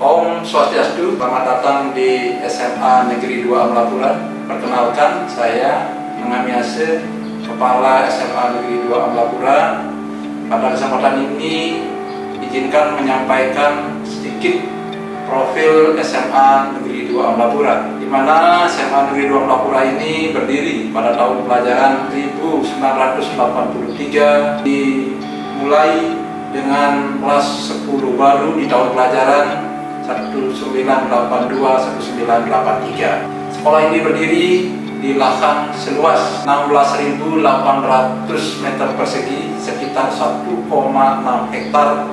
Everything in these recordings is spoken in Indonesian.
Om Swastiastu, selamat datang di SMA Negeri 2 Amlapura. Perkenalkan, saya Mengamiase, Kepala SMA Negeri 2 Amlapura. Pada kesempatan ini, izinkan menyampaikan sedikit profil SMA Negeri 2 Amlapura, di mana SMA Negeri 2 Amlapura ini berdiri pada tahun pelajaran 1983, dimulai dengan kelas 10 baru di tahun pelajaran 1982-1983. Sekolah ini berdiri di lahan seluas 16.800 meter persegi, sekitar 1,6 hektar,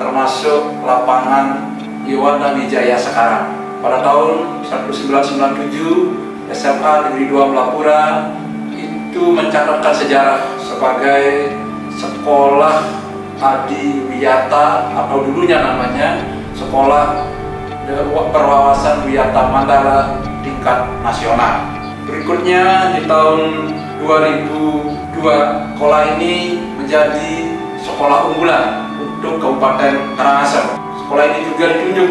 termasuk lapangan Yuwana Wijaya sekarang. Pada tahun 1997, SMA Negeri 2 Amlapura itu mencatatkan sejarah sebagai sekolah Adi Wiyata, atau dulunya namanya Sekolah Berwawasan Wiyata Mandala tingkat nasional. Berikutnya di tahun 2002, sekolah ini menjadi sekolah unggulan untuk Kabupaten Karangasem. Sekolah ini juga ditunjuk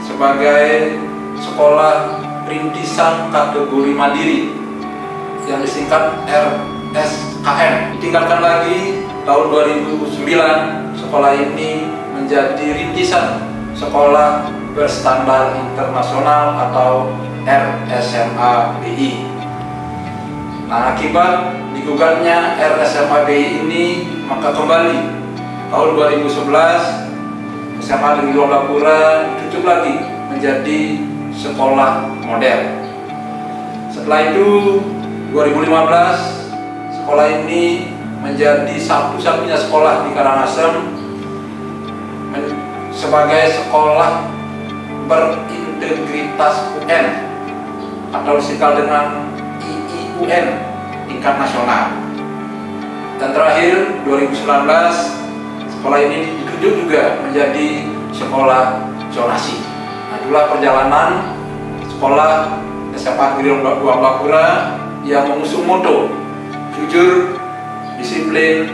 sebagai sekolah rintisan kategori mandiri yang disingkat RSKM. Ditingkatkan lagi tahun 2009, sekolah ini menjadi rintisan sekolah berstandar internasional atau RSMA BI. Nah, akibat digugatnya RSMA BI ini, maka kembali tahun 2011 SMA Negeri 2 Amlapura ditutup lagi menjadi sekolah model. Setelah itu 2015, sekolah ini menjadi satu-satunya sekolah di Karangasem sebagai sekolah berintegritas UN atau disingkat dengan IIUN tingkat nasional. Dan terakhir 2019, sekolah ini ditunjuk juga menjadi sekolah zonasi. Nah, itulah perjalanan sekolah SMA Negeri 2 Amlapura yang mengusung moto jujur, disiplin,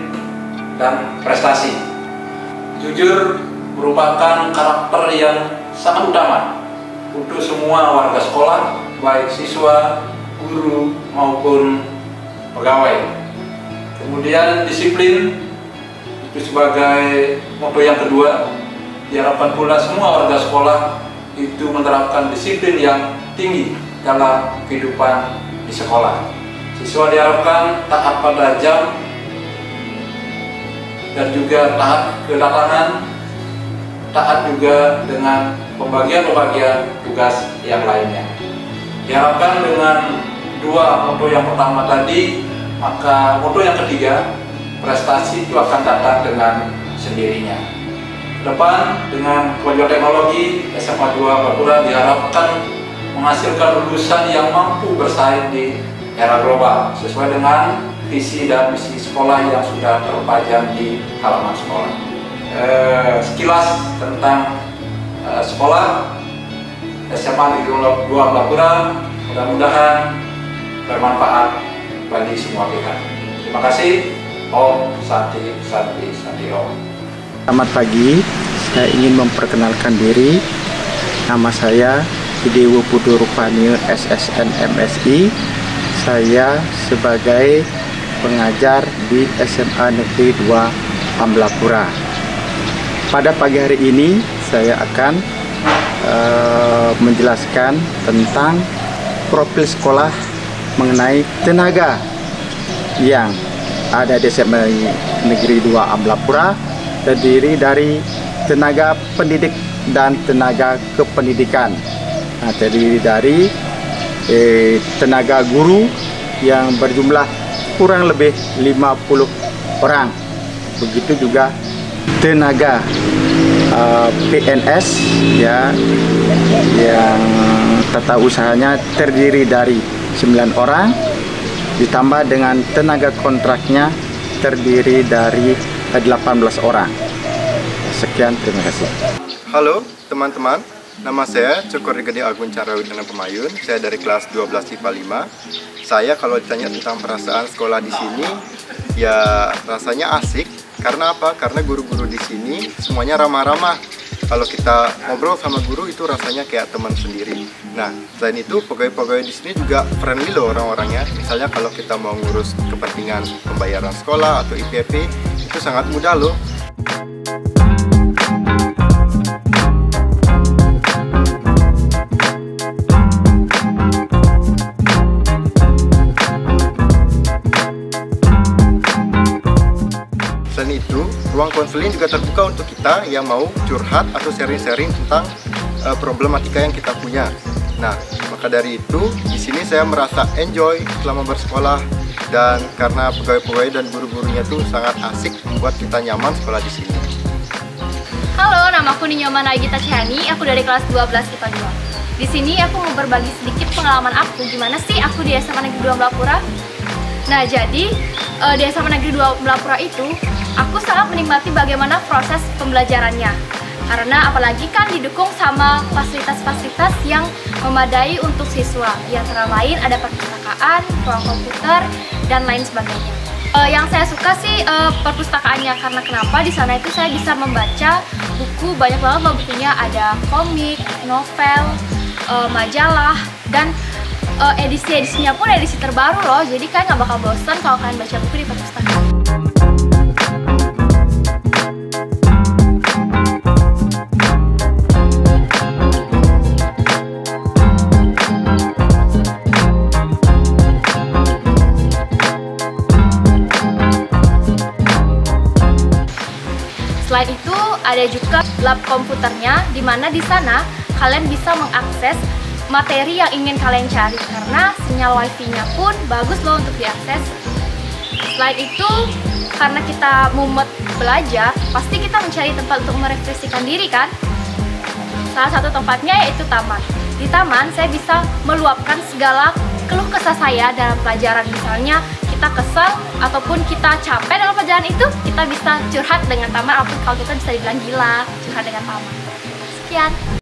dan prestasi. Jujur merupakan karakter yang sangat utama untuk semua warga sekolah, baik siswa, guru, maupun pegawai. Kemudian disiplin itu sebagai moto yang kedua. Diharapkan pula semua warga sekolah itu menerapkan disiplin yang tinggi dalam kehidupan di sekolah. Siswa diharapkan taat pada jam dan juga taat kedatangan, taat juga dengan pembagian-pembagian tugas yang lainnya. Diharapkan dengan dua moto yang pertama tadi, maka moto yang ketiga, prestasi itu akan datang dengan sendirinya. Depan dengan kemajuan teknologi, SMA 2 Amlapura diharapkan menghasilkan lulusan yang mampu bersaing di era global sesuai dengan visi dan misi sekolah yang sudah terpajang di halaman sekolah. Sekilas tentang sekolah SMA Negeri 2 Amlapura, mudah-mudahan bermanfaat bagi semua pihak. Terima kasih. Om Santi Santi Santi Om. Selamat pagi, saya ingin memperkenalkan diri. Nama saya Idewo Putu Rupani, SSN MSI. Saya sebagai pengajar di SMA Negeri 2 Amlapura. Pada pagi hari ini saya akan menjelaskan tentang profil sekolah mengenai tenaga yang ada di SMA Negeri 2 Amlapura, terdiri dari tenaga pendidik dan tenaga kependidikan. Nah, terdiri dari tenaga guru yang berjumlah kurang lebih 50 orang. Begitu juga tenaga PNS ya, yang tata usahanya terdiri dari 9 orang, ditambah dengan tenaga kontraknya terdiri dari 18 orang. Sekian, terima kasih. Halo teman-teman, nama saya Cukur Gede Agung Carawidana Pemayun. Saya dari kelas 12 IPA 5. Saya kalau ditanya tentang perasaan sekolah di sini, ya rasanya asik. Karena apa? Karena guru-guru di sini semuanya ramah-ramah. kalau kita ngobrol sama guru itu rasanya kayak teman sendiri. Nah, selain itu pegawai-pegawai di sini juga friendly loh orang-orangnya. Misalnya kalau kita mau ngurus kepentingan pembayaran sekolah atau IPP, itu sangat mudah loh. Selain itu, ruang konseling juga terbuka untuk kita yang mau curhat atau sharing-sharing tentang problematika yang kita punya. Nah, maka dari itu, di sini saya merasa enjoy selama bersekolah, dan karena pegawai-pegawai dan guru-gurunya tuh sangat asik membuat kita nyaman sekolah di sini. Halo, nama aku Ninyoman Agita Chani, aku dari kelas 12 IPA 2. Di sini aku mau berbagi sedikit pengalaman aku, gimana sih aku di SMA Negeri 2 Melapura. Nah, jadi di SMA Negeri 2 Melapura itu, aku sangat menikmati bagaimana proses pembelajarannya. Karena apalagi kan didukung sama fasilitas-fasilitas yang memadai untuk siswa. Di antara lain ada perpustakaan, ruang komputer, dan lain sebagainya. Yang saya suka sih perpustakaannya, karena kenapa di sana itu saya bisa membaca buku, banyak banget loh bukunya, ada komik, novel, majalah, dan edisi-edisinya pun edisi terbaru loh. Jadi kan nggak bakal bosan kalau kalian baca buku di perpustakaan. Selain itu, ada juga lab komputernya, di mana di sana kalian bisa mengakses materi yang ingin kalian cari, karena sinyal wifi-nya pun bagus loh untuk diakses. Selain itu, karena kita mumet belajar, pasti kita mencari tempat untuk merefleksikan diri kan? Salah satu tempatnya yaitu taman. Di taman, saya bisa meluapkan segala keluh kesah saya dalam pelajaran. Misalnya, kita kesal ataupun kita capek dalam pelajaran itu, kita bisa curhat dengan taman, ataupun kalau kita bisa dibilang gila, curhat dengan taman. Sekian.